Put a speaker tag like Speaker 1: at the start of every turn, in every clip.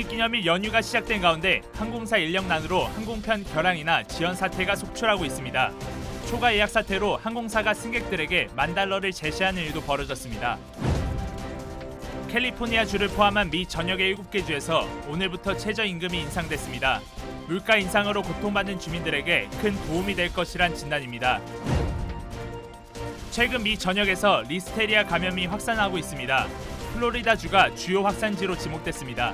Speaker 1: 독립기념일 연휴가 시작된 가운데 항공사 인력난으로 항공편 결항이나 지연 사태가 속출하고 있습니다. 초과 예약 사태로 항공사가 승객들에게 $10,000를 제시하는 일도 벌어졌습니다. 캘리포니아주를 포함한 미 전역의 7개 주에서 오늘부터 최저임금이 인상됐습니다. 물가 인상으로 고통받는 주민들에게 큰 도움이 될 것이란 진단입니다. 최근 미 전역에서 리스테리아 감염이 확산하고 있습니다. 플로리다주가 주요 확산지로 지목됐습니다.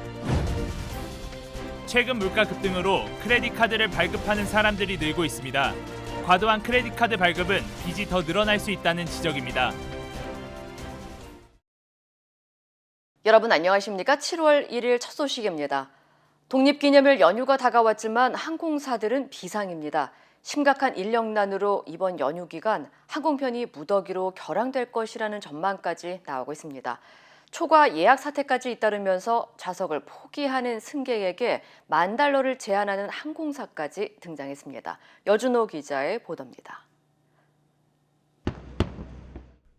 Speaker 1: 최근 물가 급등으로 크레딧 카드를 발급하는 사람들이 늘고 있습니다. 과도한 크레딧 카드 발급은 빚이 더 늘어날 수 있다는 지적입니다.
Speaker 2: 여러분 안녕하십니까? 7월 1일 첫 소식입니다. 독립기념일 연휴가 다가왔지만 항공사들은 비상입니다. 심각한 인력난으로 이번 연휴 기간 항공편이 무더기로 결항될 것이라는 전망까지 나오고 있습니다. 초과 예약 사태까지 잇따르면서 좌석을 포기하는 승객에게 $10,000를 제한하는 항공사까지 등장했습니다. 여준호 기자의 보도입니다.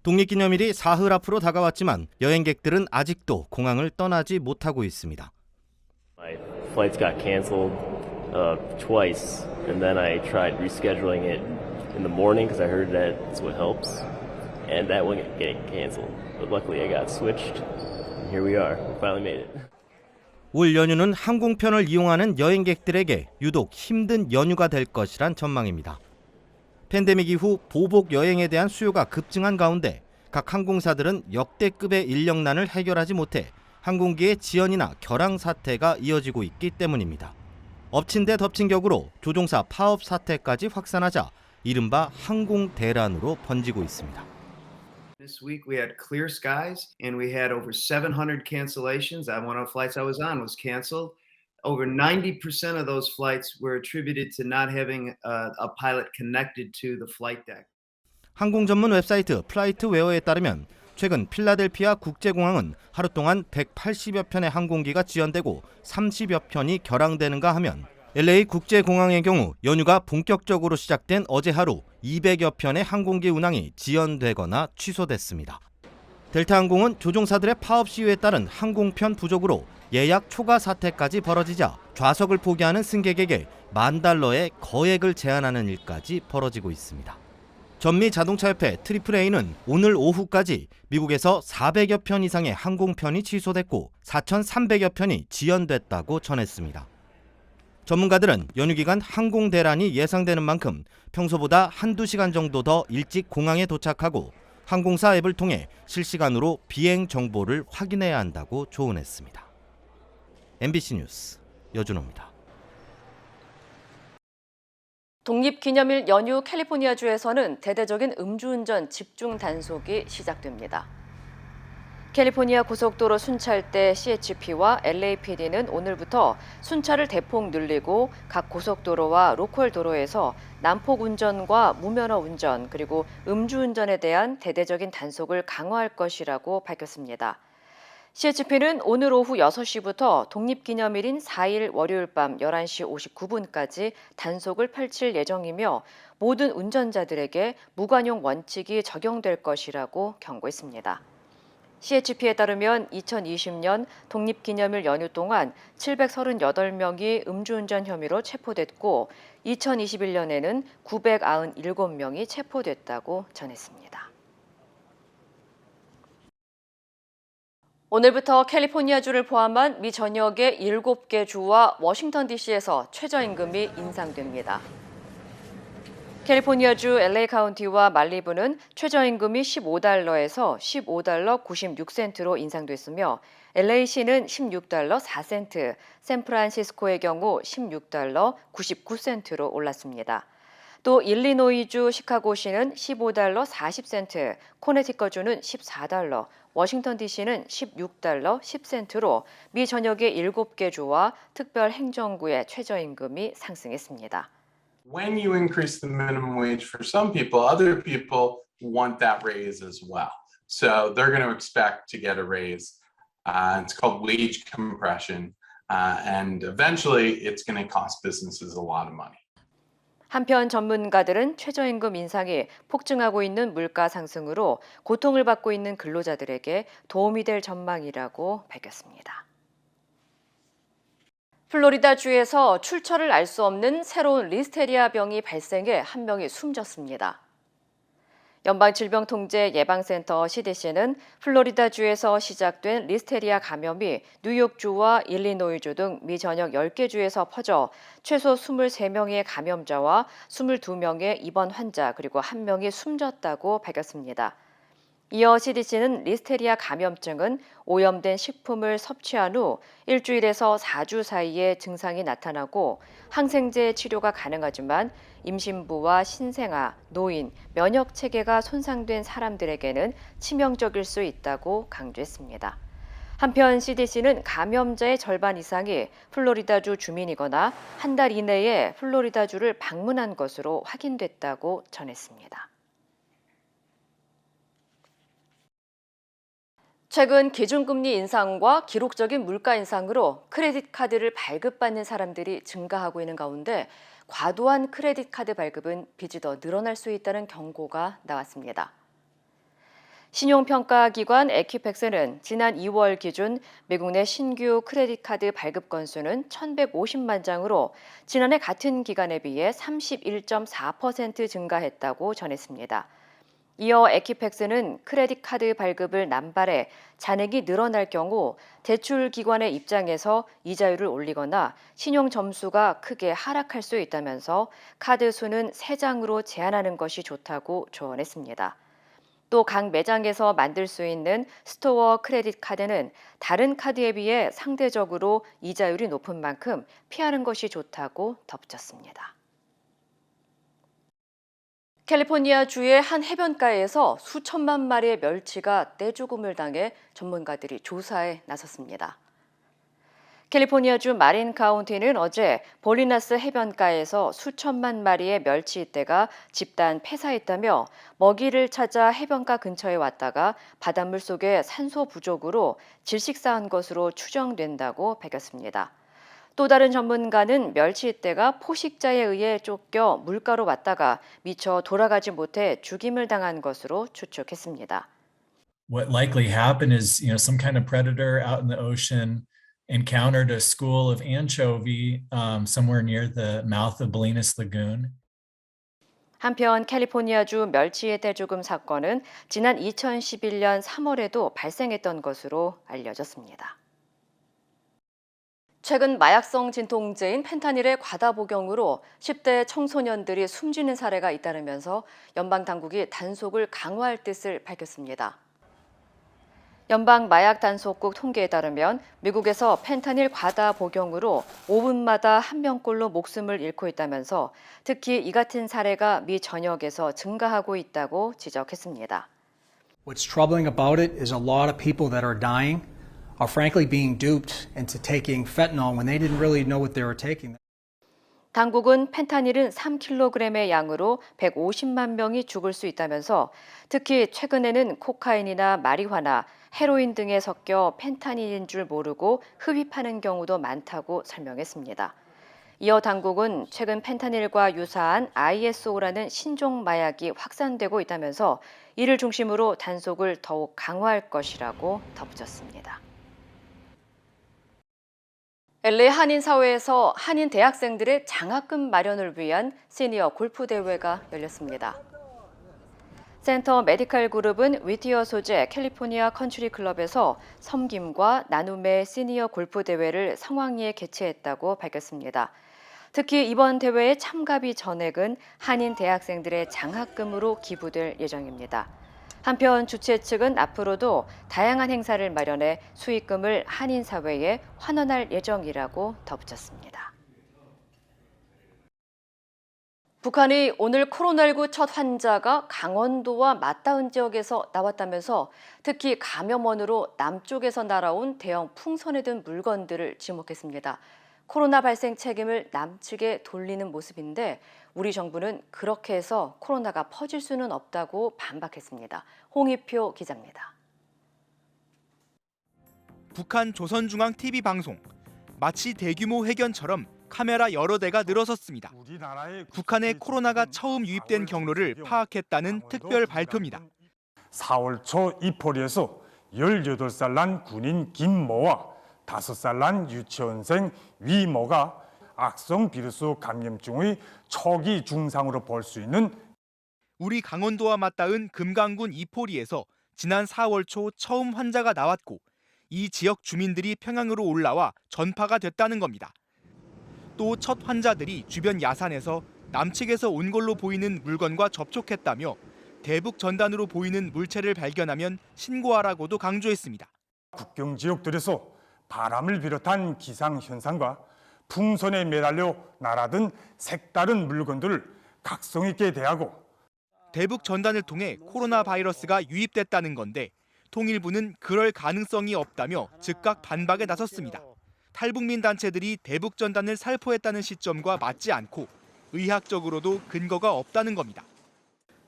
Speaker 3: 독립기념일이 사흘 앞으로 다가왔지만 여행객들은 아직도 공항을 떠나지 못하고 있습니다.
Speaker 4: My flights got canceled twice, and then I tried rescheduling it in the morning because I heard that's what helps, and that wasn't getting canceled. But luckily I got switched, and here we are. We finally made it.
Speaker 3: 올 연휴는 항공편을 이용하는 여행객들에게 유독 힘든 연휴가 될 것이란 전망입니다. 팬데믹 이후 보복 여행에 대한 수요가 급증한 가운데 각 항공사들은 역대급의 인력난을 해결하지 못해 항공기의 지연이나 결항 사태가 이어지고 있기 때문입니다. 엎친 데 덮친 격으로 조종사 파업 사태까지 확산하자 이른바 항공 대란으로 번지고 있습니다.
Speaker 5: This week we had clear skies and we had over 700 cancellations. One of the flights I was on was canceled. Over 90% of those flights were attributed to not having a pilot connected to the flight deck.
Speaker 3: 항공 전문 웹사이트 플라이트웨어에 따르면 최근 필라델피아 국제공항은 하루 동안 180여 편의 항공기가 지연되고 30여 편이 결항되는가 하면 LA 국제공항의 경우 연휴가 본격적으로 시작된 어제 하루 200여 편의 항공기 운항이 지연되거나 취소됐습니다. 델타항공은 조종사들의 파업 시위에 따른 항공편 부족으로 예약 초과 사태까지 벌어지자 좌석을 포기하는 승객에게 $10,000의 거액을 제한하는 일까지 벌어지고 있습니다. 전미 자동차협회 AAA는 오늘 오후까지 미국에서 400여 편 이상의 항공편이 취소됐고 4,300여 편이 지연됐다고 전했습니다. 전문가들은 연휴 기간 항공 대란이 예상되는 만큼 평소보다 한두 시간 정도 더 일찍 공항에 도착하고 항공사 앱을 통해 실시간으로 비행 정보를 확인해야 한다고 조언했습니다. MBC 뉴스 여준호입니다.
Speaker 2: 독립기념일 연휴 캘리포니아주에서는 대대적인 음주운전 집중 단속이 시작됩니다. 캘리포니아 고속도로 순찰대 CHP와 LAPD는 오늘부터 순찰을 대폭 늘리고 각 고속도로와 로컬 도로에서 난폭 운전과 무면허 운전 그리고 음주운전에 대한 대대적인 단속을 강화할 것이라고 밝혔습니다. CHP는 오늘 오후 6시부터 독립기념일인 4일 월요일 밤 11시 59분까지 단속을 펼칠 예정이며 모든 운전자들에게 무관용 원칙이 적용될 것이라고 경고했습니다. CHP에 따르면 2020년 독립기념일 연휴 동안 738명이 음주운전 혐의로 체포됐고 2021년에는 997명이 체포됐다고 전했습니다. 오늘부터 캘리포니아주를 포함한 미 전역의 7개 주와 워싱턴 DC에서 최저임금이 인상됩니다. 캘리포니아주 LA 카운티와 말리부는 최저임금이 $15에서 $15 96센트로 인상됐으며 LA시는 $16 4센트, 샌프란시스코의 경우 $16 99센트로 올랐습니다. 또 일리노이주 시카고시는 $15 40센트, 코네티컷주는 $14, 워싱턴 DC는 $16 10센트로 미 전역의 7개 주와 특별 행정구의 최저임금이 상승했습니다.
Speaker 6: When you increase the minimum wage for some people, other people want that raise as well. So they're going to expect to get a raise. It's called wage compression. And eventually it's going to cost businesses a lot of money.
Speaker 2: 한편 전문가들은 최저임금 인상이 폭증하고 있는 물가 상승으로 고통을 받고 있는 근로자들에게 도움이 될 전망이라고 밝혔습니다. 플로리다주에서 출처를 알 수 없는 새로운 리스테리아 병이 발생해 한 명이 숨졌습니다. 연방질병통제예방센터 CDC는 플로리다주에서 시작된 리스테리아 감염이 뉴욕주와 일리노이주 등 미 전역 10개 주에서 퍼져 최소 23명의 감염자와 22명의 입원 환자 그리고 1명이 숨졌다고 밝혔습니다. 이어 CDC는 리스테리아 감염증은 오염된 식품을 섭취한 후 일주일에서 4주 사이에 증상이 나타나고 항생제 치료가 가능하지만 임신부와 신생아, 노인, 면역 체계가 손상된 사람들에게는 치명적일 수 있다고 강조했습니다. 한편 CDC는 감염자의 절반 이상이 플로리다주 주민이거나 한 달 이내에 플로리다주를 방문한 것으로 확인됐다고 전했습니다. 최근 기준금리 인상과 기록적인 물가 인상으로 크레딧 카드를 발급받는 사람들이 증가하고 있는 가운데 과도한 크레딧 카드 발급은 빚이 더 늘어날 수 있다는 경고가 나왔습니다. 신용평가기관 에퀴팩스는 지난 2월 기준 미국 내 신규 크레딧 카드 발급 건수는 1,150만 장으로 지난해 같은 기간에 비해 31.4% 증가했다고 전했습니다. 이어 에퀴팩스는 크레딧 카드 발급을 남발해 잔액이 늘어날 경우 대출 기관의 입장에서 이자율을 올리거나 신용 점수가 크게 하락할 수 있다면서 카드 수는 3장으로 제한하는 것이 좋다고 조언했습니다. 또 각 매장에서 만들 수 있는 스토어 크레딧 카드는 다른 카드에 비해 상대적으로 이자율이 높은 만큼 피하는 것이 좋다고 덧붙였습니다. 캘리포니아 주의 한 해변가에서 수천만 마리의 멸치가 떼죽음을 당해 전문가들이 조사에 나섰습니다. 캘리포니아주 마린 카운티는 어제 볼리나스 해변가에서 수천만 마리의 멸치떼가 집단 폐사했다며 먹이를 찾아 해변가 근처에 왔다가 바닷물 속에 산소 부족으로 질식사한 것으로 추정된다고 밝혔습니다. 또 다른 전문가는 멸치떼가 포식자에 의해 쫓겨 물가로 왔다가 미처 돌아가지 못해 죽임을 당한 것으로 추측했습니다.
Speaker 7: What likely happened is, some kind of predator out in the ocean encountered a school of anchovy somewhere near the mouth of Bolinas Lagoon.
Speaker 2: 한편 캘리포니아주 멸치의 떼죽음 사건은 지난 2011년 3월에도 발생했던 것으로 알려졌습니다. 최근 마약성 진통제인 펜타닐의 과다 복용으로 10대 청소년들이 숨지는 사례가 잇따르면서 연방당국이 단속을 강화할 뜻을 밝혔습니다. 연방마약단속국 통계에 따르면 미국에서 펜타닐 과다 복용으로 5분마다 1명꼴로 목숨을 잃고 있다면서 특히 이 같은 사례가 미 전역에서 증가하고 있다고 지적했습니다.
Speaker 8: What's troubling about it is a lot of people that are dying are frankly being duped into taking fentanyl when they didn't really know what they were taking.
Speaker 2: 당국은 펜타닐은 3kg의 양으로 150만 명이 죽을 수 있다면서 특히 최근에는 코카인이나 마리화나, 헤로인 등에 섞여 펜타닐인 줄 모르고 흡입하는 경우도 많다고 설명했습니다. 이어 당국은 최근 펜타닐과 유사한 ISO라는 신종 마약이 확산되고 있다면서 이를 중심으로 단속을 더욱 강화할 것이라고 덧붙였습니다. LA 한인사회에서 한인 대학생들의 장학금 마련을 위한 시니어 골프 대회가 열렸습니다. 센터 메디칼 그룹은 위티어 소재 캘리포니아 컨트리 클럽에서 섬김과 나눔의 시니어 골프 대회를 성황리에 개최했다고 밝혔습니다. 특히 이번 대회의 참가비 전액은 한인 대학생들의 장학금으로 기부될 예정입니다. 한편 주최 측은 앞으로도 다양한 행사를 마련해 수익금을 한인 사회에 환원할 예정이라고 덧붙였습니다. 북한이 오늘 코로나19 첫 환자가 강원도와 맞닿은 지역에서 나왔다면서 특히 감염원으로 남쪽에서 날아온 대형 풍선에 든 물건들을 지목했습니다. 코로나 발생 책임을 남측에 돌리는 모습인데 우리 정부는 그렇게 해서 코로나가 퍼질 수는 없다고 반박했습니다. 홍희표 기자입니다.
Speaker 9: 북한 조선중앙TV 방송. 마치 대규모 회견처럼 카메라 여러 대가 늘어섰습니다. 북한에 코로나가 처음 유입된 경로를 파악했다는 특별 발표입니다.
Speaker 10: 4월 초 이포리에서 18살 난 군인 김모와 5살 난 유치원생 위모가 악성 비루스 감염증의 초기 증상으로 볼 수 있는
Speaker 9: 우리 강원도와 맞닿은 금강군 이포리에서 지난 4월 초 처음 환자가 나왔고 이 지역 주민들이 평양으로 올라와 전파가 됐다는 겁니다. 또 첫 환자들이 주변 야산에서 남측에서 온 걸로 보이는 물건과 접촉했다며 대북 전단으로 보이는 물체를 발견하면 신고하라고도 강조했습니다.
Speaker 10: 국경 지역들에서 바람을 비롯한 기상 현상과 풍선에 매달려 날아든 색다른 물건들을 각성 있게 대하고
Speaker 9: 대북 전단을 통해 코로나 바이러스가 유입됐다는 건데 통일부는 그럴 가능성이 없다며 즉각 반박에 나섰습니다. 탈북민 단체들이 대북 전단을 살포했다는 시점과 맞지 않고 의학적으로도 근거가 없다는 겁니다.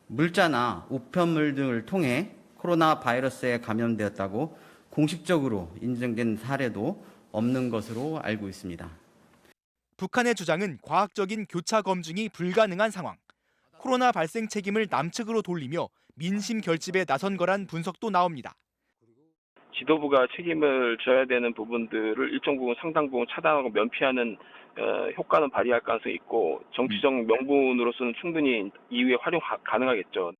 Speaker 11: 물자나 우편물 등을 통해 코로나 바이러스에 감염되었다고 공식적으로 인정된 사례도 없는 것으로 알고 있습니다.
Speaker 9: 북한의 주장은 과학적인 교차 검증이 불가능한 상황. 코로나 발생 책임을 남측으로 돌리며 민심 결집에 나선 거란 분석도 나옵니다.
Speaker 12: 지도부가 책임을 져야 되는 부분들을 일정 부분 상당 부분 차단하고 면피하는 효과는 발휘할 가능성이 있고 정치적 명분으로서는 충분히 이후에 활용 가능하겠죠.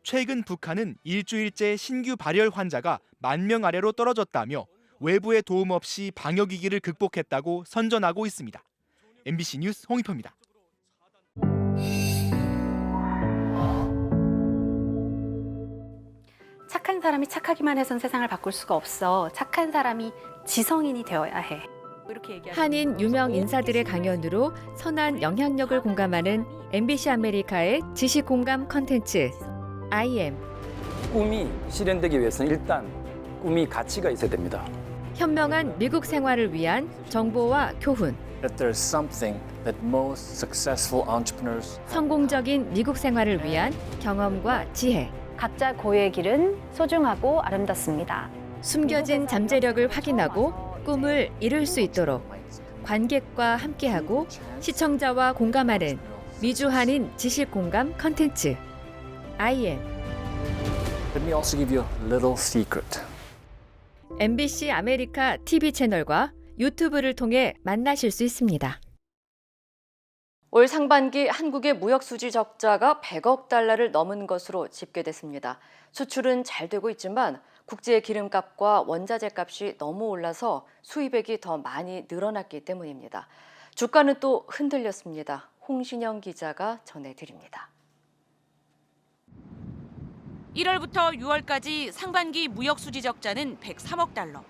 Speaker 9: 최근 북한은 일주일째 신규 발열 환자가 10,000명 아래로 떨어졌다며 외부의 도움 없이 방역 위기를 극복했다고 선전하고 있습니다. MBC 뉴스 홍익표입니다.
Speaker 13: 착한 사람이 착하기만 해선 세상을 바꿀 수가 없어. 착한 사람이 지성인이 되어야 해.
Speaker 2: 한인 유명 인사들의 강연으로 선한 영향력을 공감하는 MBC 아메리카의 지식 공감 컨텐츠 IM.
Speaker 14: 꿈이 실현되기 위해서는 일단 꿈이 가치가 있어야 됩니다.
Speaker 2: 현명한 미국 생활을 위한 정보와 교훈.
Speaker 14: That there's something that most successful entrepreneurs
Speaker 2: 성공적인 미국 생활을 위한 경험과 지혜.
Speaker 13: 각자 고유의 길은 소중하고 아름답습니다.
Speaker 2: 숨겨진 잠재력을 확인하고 꿈을 이룰 수 있도록 관객과 함께하고 시청자와 공감하는 미주 한인 지식 공감 컨텐츠 IM.
Speaker 14: Let me also give you a little secret.
Speaker 2: MBC 아메리카 TV 채널과 유튜브를 통해 만나실 수 있습니다. 올 상반기 한국의 무역 수지 적자가 100억 달러를 넘은 것으로 집계됐습니다. 수출은 잘 되고 있지만 국제 기름값과 원자재 값이 너무 올라서 수입액이 더 많이 늘어났기 때문입니다. 주가는 또 흔들렸습니다. 홍신영 기자가 전해드립니다.
Speaker 15: 1월부터 6월까지 상반기 무역 수지 적자는 103억 달러,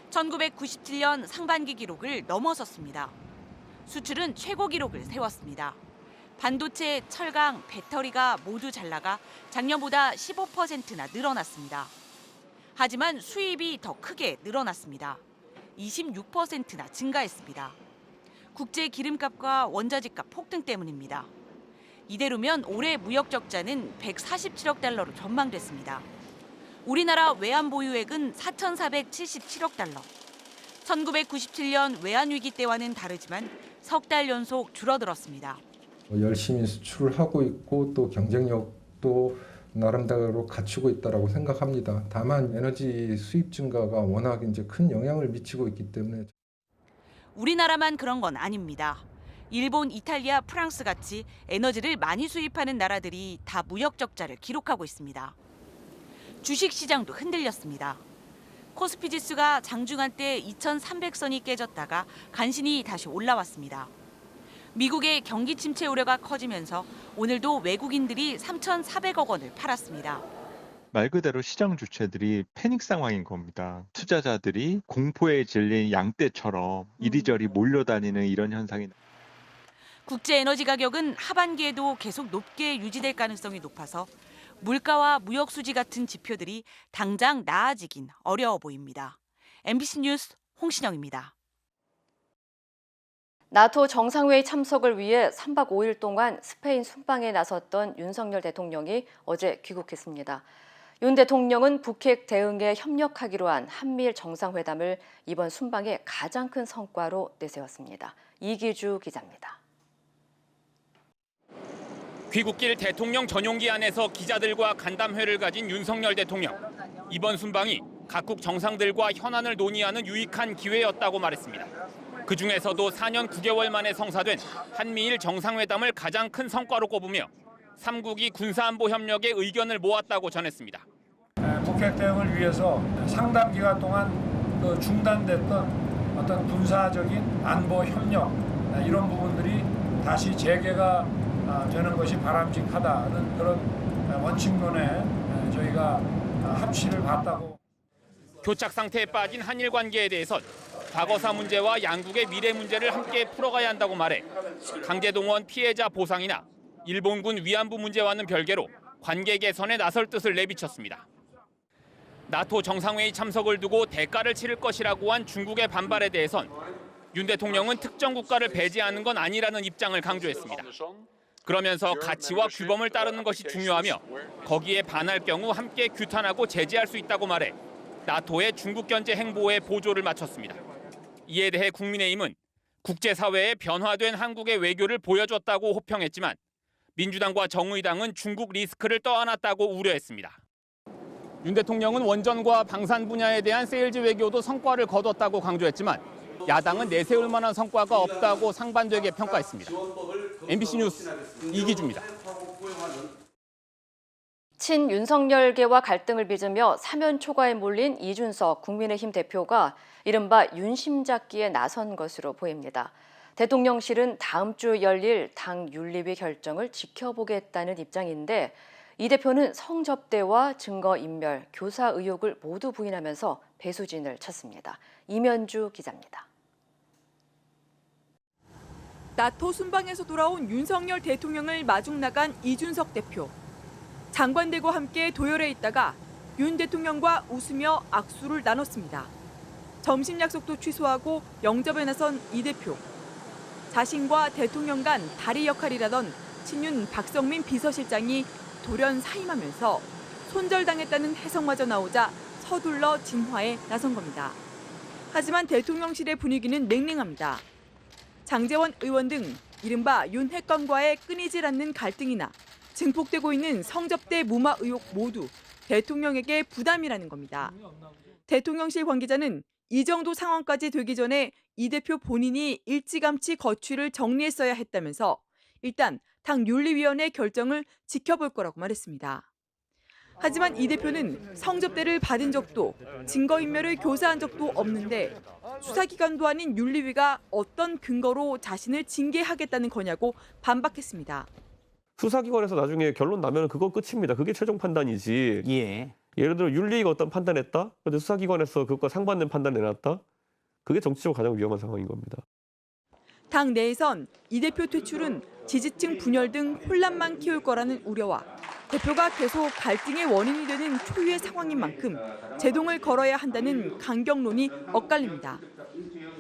Speaker 15: 1997년 상반기 기록을 넘어섰습니다. 수출은 최고 기록을 세웠습니다. 반도체, 철강, 배터리가 모두 잘 나가 작년보다 15%나 늘어났습니다. 하지만 수입이 더 크게 늘어났습니다. 26%나 증가했습니다. 국제 기름값과 원자재값 폭등 때문입니다. 이대로면 올해 무역 적자는 147억 달러로 전망됐습니다. 우리나라 외환 보유액은 4,477억 달러. 1997년 외환위기 때와는 다르지만 석 달 연속 줄어들었습니다.
Speaker 16: 열심히 수출을 하고 있고 또 경쟁력도 나름대로 갖추고 있다고 생각합니다. 다만 에너지 수입 증가가 워낙 이제 큰 영향을 미치고 있기 때문에.
Speaker 15: 우리나라만 그런 건 아닙니다. 일본, 이탈리아, 프랑스 같이 에너지를 많이 수입하는 나라들이 다 무역 적자를 기록하고 있습니다. 주식 시장도 흔들렸습니다. 코스피 지수가 장중한 때 2,300선이 깨졌다가 간신히 다시 올라왔습니다. 미국의 경기 침체 우려가 커지면서 오늘도 외국인들이 3,400억 원을 팔았습니다.
Speaker 17: 말 그대로 시장 주체들이 패닉 상황인 겁니다. 투자자들이 공포에 질린 양떼처럼 이리저리 몰려다니는 이런 현상이.
Speaker 15: 국제 에너지 가격은 하반기에도 계속 높게 유지될 가능성이 높아서 물가와 무역 수지 같은 지표들이 당장 나아지긴 어려워 보입니다. MBC 뉴스 홍신영입니다.
Speaker 2: 나토 정상회의 참석을 위해 3박 5일 동안 스페인 순방에 나섰던 윤석열 대통령이 어제 귀국했습니다. 윤 대통령은 북핵 대응에 협력하기로 한 한미일 정상회담을 이번 순방의 가장 큰 성과로 내세웠습니다. 이기주 기자입니다.
Speaker 18: 귀국길 대통령 전용기 안에서 기자들과 간담회를 가진 윤석열 대통령. 이번 순방이 각국 정상들과 현안을 논의하는 유익한 기회였다고 말했습니다. 그중에서도 4년 9개월 만에 성사된 한미일 정상회담을 가장 큰 성과로 꼽으며 3국이 군사안보 협력에 의견을 모았다고 전했습니다.
Speaker 19: 북핵 대응을 위해서 상당 기간 동안 중단됐던 어떤 군사적인 안보 협력 이런 부분들이 다시 재개가 되는 것이 바람직하다는 그런 원칙론에 저희가 합치를 봤다고.
Speaker 18: 교착 상태에 빠진 한일 관계에 대해선 과거사 문제와 양국의 미래 문제를 함께 풀어가야 한다고 말해 강제동원 피해자 보상이나 일본군 위안부 문제와는 별개로 관계 개선에 나설 뜻을 내비쳤습니다. 나토 정상회의 참석을 두고 대가를 치를 것이라고 한 중국의 반발에 대해선 윤 대통령은 특정 국가를 배제하는 건 아니라는 입장을 강조했습니다. 그러면서 가치와 규범을 따르는 것이 중요하며 거기에 반할 경우 함께 규탄하고 제재할 수 있다고 말해 나토의 중국 견제 행보에 보조를 마쳤습니다. 이에 대해 국민의힘은 국제사회에 변화된 한국의 외교를 보여줬다고 호평했지만 민주당과 정의당은 중국 리스크를 떠안았다고 우려했습니다. 윤 대통령은 원전과 방산 분야에 대한 세일즈 외교도 성과를 거뒀다고 강조했지만 야당은 내세울 만한 성과가 없다고 상반되게 평가했습니다. MBC 뉴스 이기주입니다.
Speaker 2: 친윤석열계와 갈등을 빚으며 사면 초과에 몰린 이준석 국민의힘 대표가 이른바 윤심잡기에 나선 것으로 보입니다. 대통령실은 다음 주 열릴 당 윤리위 결정을 지켜보겠다는 입장인데 이 대표는 성접대와 증거인멸, 교사 의혹을 모두 부인하면서 배수진을 쳤습니다. 이면주 기자입니다.
Speaker 20: 나토 순방에서 돌아온 윤석열 대통령을 마중 나간 이준석 대표. 장관들과 함께 도열해 있다가 윤 대통령과 웃으며 악수를 나눴습니다. 점심 약속도 취소하고 영접에 나선 이 대표. 자신과 대통령 간 다리 역할이라던 친윤 박성민 비서실장이 돌연 사임하면서 손절당했다는 해석마저 나오자 서둘러 진화에 나선 겁니다. 하지만 대통령실의 분위기는 냉랭합니다. 장제원 의원 등 이른바 윤핵관과의 끊이질 않는 갈등이나 증폭되고 있는 성접대 무마 의혹 모두 대통령에게 부담이라는 겁니다. 대통령실 관계자는 이 정도 상황까지 되기 전에 이 대표 본인이 일찌감치 거취를 정리했어야 했다면서 일단 당 윤리위원회 결정을 지켜볼 거라고 말했습니다. 하지만 이 대표는 성접대를 받은 적도 증거인멸을 교사한 적도 없는데 수사기관도 아닌 윤리위가 어떤 근거로 자신을 징계하겠다는 거냐고 반박했습니다.
Speaker 21: 수사기관에서 나중에 결론 나면 그거 끝입니다. 그게 최종 판단이지. 예를 들어 윤리위가 어떤 판단했다? 그런데 수사기관에서 그것과 상반된 판단 내놨다? 그게 정치적으로 가장 위험한 상황인 겁니다.
Speaker 20: 당 내에선 이 대표 퇴출은 지지층 분열 등 혼란만 키울 거라는 우려와 대표가 계속 갈등의 원인이 되는 초유의 상황인 만큼 제동을 걸어야 한다는 강경론이 엇갈립니다.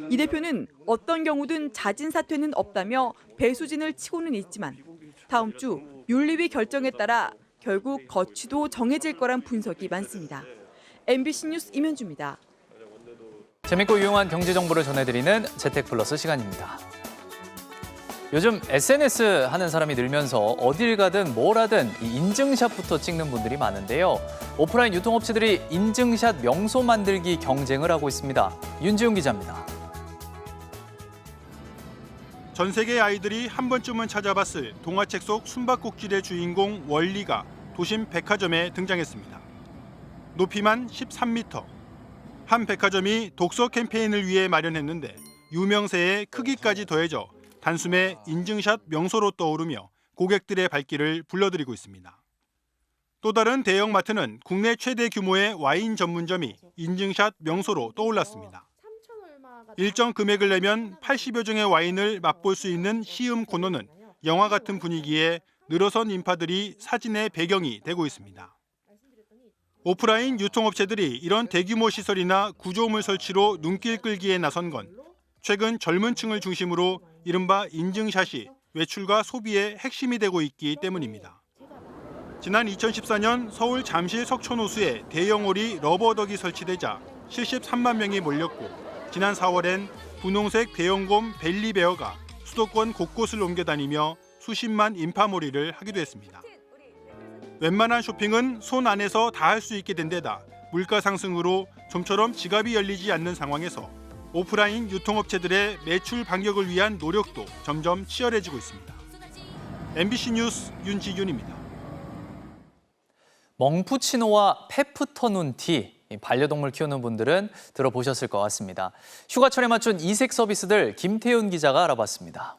Speaker 20: 이 대표는 어떤 경우든 자진 사퇴는 없다며 배수진을 치고는 있지만 다음 주 윤리위 결정에 따라 결국 거취도 정해질 거란 분석이 많습니다. MBC 뉴스 이면주입니다.
Speaker 22: 재밌고 유용한 경제 정보를 전해드리는 재택플러스 시간입니다. 요즘 SNS 하는 사람이 늘면서 어딜 가든 뭘 하든 이 인증샷부터 찍는 분들이 많은데요. 오프라인 유통업체들이 인증샷 명소 만들기 경쟁을 하고 있습니다. 윤지훈 기자입니다.
Speaker 9: 전 세계 아이들이 한 번쯤은 찾아봤을 동화책 속 숨바꼭질의 주인공 월리가 도심 백화점에 등장했습니다. 높이만 13m. 한 백화점이 독서 캠페인을 위해 마련했는데 유명세의 크기까지 더해져 단숨에 인증샷 명소로 떠오르며 고객들의 발길을 불러들이고 있습니다. 또 다른 대형마트는 국내 최대 규모의 와인 전문점이 인증샷 명소로 떠올랐습니다. 일정 금액을 내면 80여 종의 와인을 맛볼 수 있는 시음 코너는 영화 같은 분위기에 늘어선 인파들이 사진의 배경이 되고 있습니다. 오프라인 유통업체들이 이런 대규모 시설이나 구조물 설치로 눈길 끌기에 나선 건 최근 젊은 층을 중심으로 이른바 인증샷이 외출과 소비의 핵심이 되고 있기 때문입니다. 지난 2014년 서울 잠실 석촌호수에 대형오리 러버덕이 설치되자 73만 명이 몰렸고 지난 4월엔 분홍색 대형곰 벨리베어가 수도권 곳곳을 옮겨다니며 수십만 인파몰이를 하기도 했습니다. 웬만한 쇼핑은 손 안에서 다 할 수 있게 된 데다 물가 상승으로
Speaker 1: 좀처럼 지갑이 열리지 않는 상황에서 오프라인 유통업체들의 매출 반격을 위한 노력도 점점 치열해지고 있습니다. MBC 뉴스 윤지윤입니다.
Speaker 22: 멍푸치노와 페프터눈티, 반려동물 키우는 분들은 들어보셨을 것 같습니다. 휴가철에 맞춘 이색 서비스들 김태훈 기자가 알아봤습니다.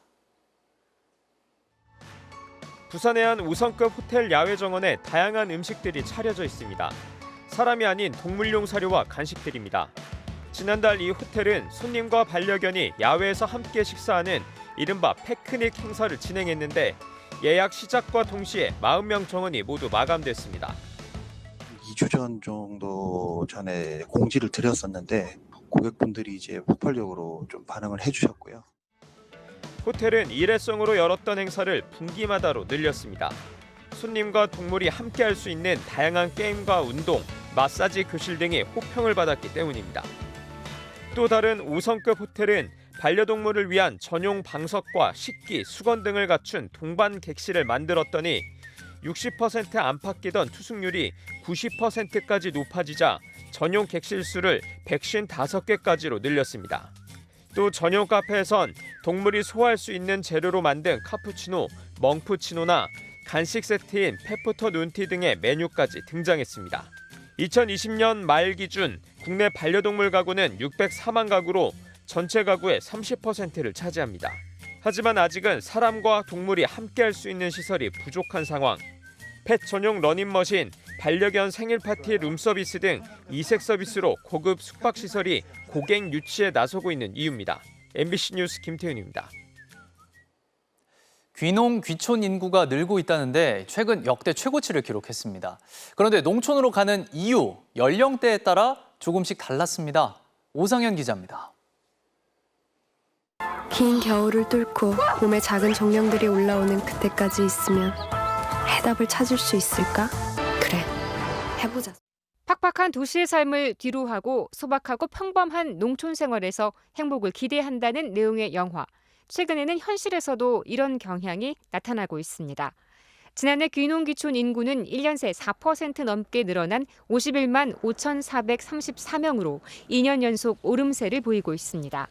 Speaker 4: 부산의 한 5성급 호텔 야외 정원에 다양한 음식들이 차려져 있습니다. 사람이 아닌 동물용 사료와 간식들입니다. 지난달 이 호텔은 손님과 반려견이 야외에서 함께 식사하는 이른바 피크닉 행사를 진행했는데 예약 시작과 동시에 40명 정원이 모두 마감됐습니다.
Speaker 23: 2주 전 정도 전에 공지를 드렸었는데 고객분들이 이제 폭발적으로 좀 반응을 해주셨고요.
Speaker 4: 호텔은 일회성으로 열었던 행사를 분기마다로 늘렸습니다. 손님과 동물이 함께할 수 있는 다양한 게임과 운동, 마사지 교실 등이 호평을 받았기 때문입니다. 또 다른 5성급 호텔은 반려동물을 위한 전용 방석과 식기, 수건 등을 갖춘 동반 객실을 만들었더니 60% 안팎이던 투숙률이 90%까지 높아지자 전용 객실 수를 155개까지로 늘렸습니다. 또 전용 카페에선 동물이 소화할 수 있는 재료로 만든 카푸치노, 멍푸치노나 간식 세트인 페프터 눈티 등의 메뉴까지 등장했습니다. 2020년 말 기준 국내 반려동물 가구는 604만 가구로 전체 가구의 30%를 차지합니다. 하지만 아직은 사람과 동물이 함께할 수 있는 시설이 부족한 상황. 펫 전용 러닝머신, 반려견 생일 파티 룸서비스 등 이색 서비스로 고급 숙박시설이 고객 유치에 나서고 있는 이유입니다. MBC 뉴스 김태윤입니다.
Speaker 22: 귀농 귀촌 인구가 늘고 있다는데 최근 역대 최고치를 기록했습니다. 그런데 농촌으로 가는 이유, 연령대에 따라 조금씩 달랐습니다. 오상현 기자입니다.
Speaker 24: 긴 겨울을 뚫고 몸에 작은 정령들이 올라오는 그때까지 있으면 해답을 찾을 수 있을까? 그래, 해보자.
Speaker 25: 팍팍한 도시의 삶을 뒤로하고 소박하고 평범한 농촌 생활에서 행복을 기대한다는 내용의 영화. 최근에는 현실에서도 이런 경향이 나타나고 있습니다. 지난해 귀농귀촌 인구는 1년 새 4% 넘게 늘어난 51만 5,434명으로 2년 연속 오름세를 보이고 있습니다.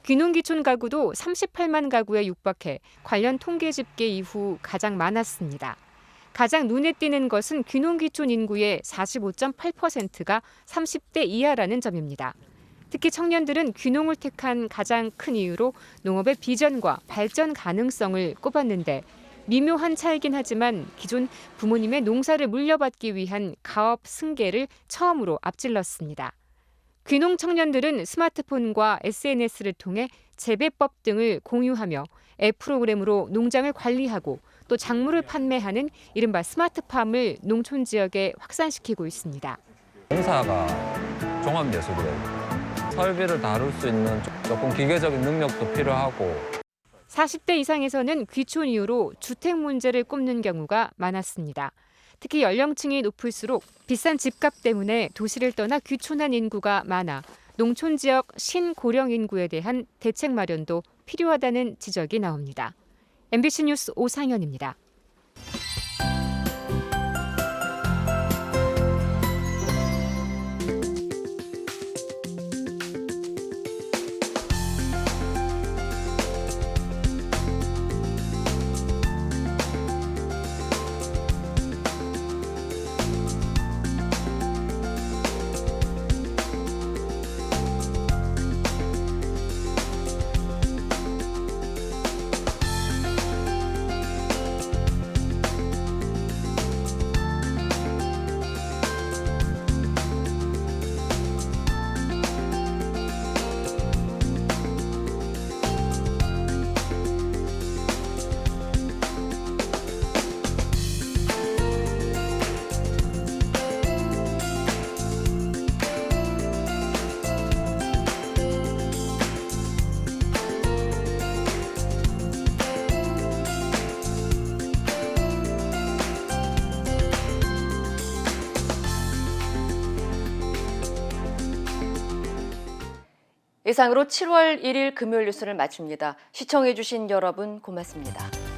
Speaker 25: 귀농귀촌 가구도 38만 가구에 육박해 관련 통계 집계 이후 가장 많았습니다. 가장 눈에 띄는 것은 귀농귀촌 인구의 45.8%가 30대 이하라는 점입니다. 특히 청년들은 귀농을 택한 가장 큰 이유로 농업의 비전과 발전 가능성을 꼽았는데 미묘한 차이긴 하지만 기존 부모님의 농사를 물려받기 위한 가업 승계를 처음으로 앞질렀습니다. 귀농 청년들은 스마트폰과 SNS를 통해 재배법 등을 공유하며 앱 프로그램으로 농장을 관리하고 또 작물을 판매하는 이른바 스마트팜을 농촌 지역에 확산시키고 있습니다.
Speaker 26: 농사가 종합예술이에요. 설비를 다룰 수 있는 조금 기계적인 능력도 필요하고
Speaker 25: 40대 이상에서는 귀촌 이후로 주택 문제를 꼽는 경우가 많았습니다. 특히 연령층이 높을수록 비싼 집값 때문에 도시를 떠나 귀촌한 인구가 많아 농촌 지역 신고령 인구에 대한 대책 마련도 필요하다는 지적이 나옵니다. MBC 뉴스 오상현입니다.
Speaker 2: 이상으로 7월 1일 금요일 뉴스를 마칩니다. 시청해주신 여러분 고맙습니다.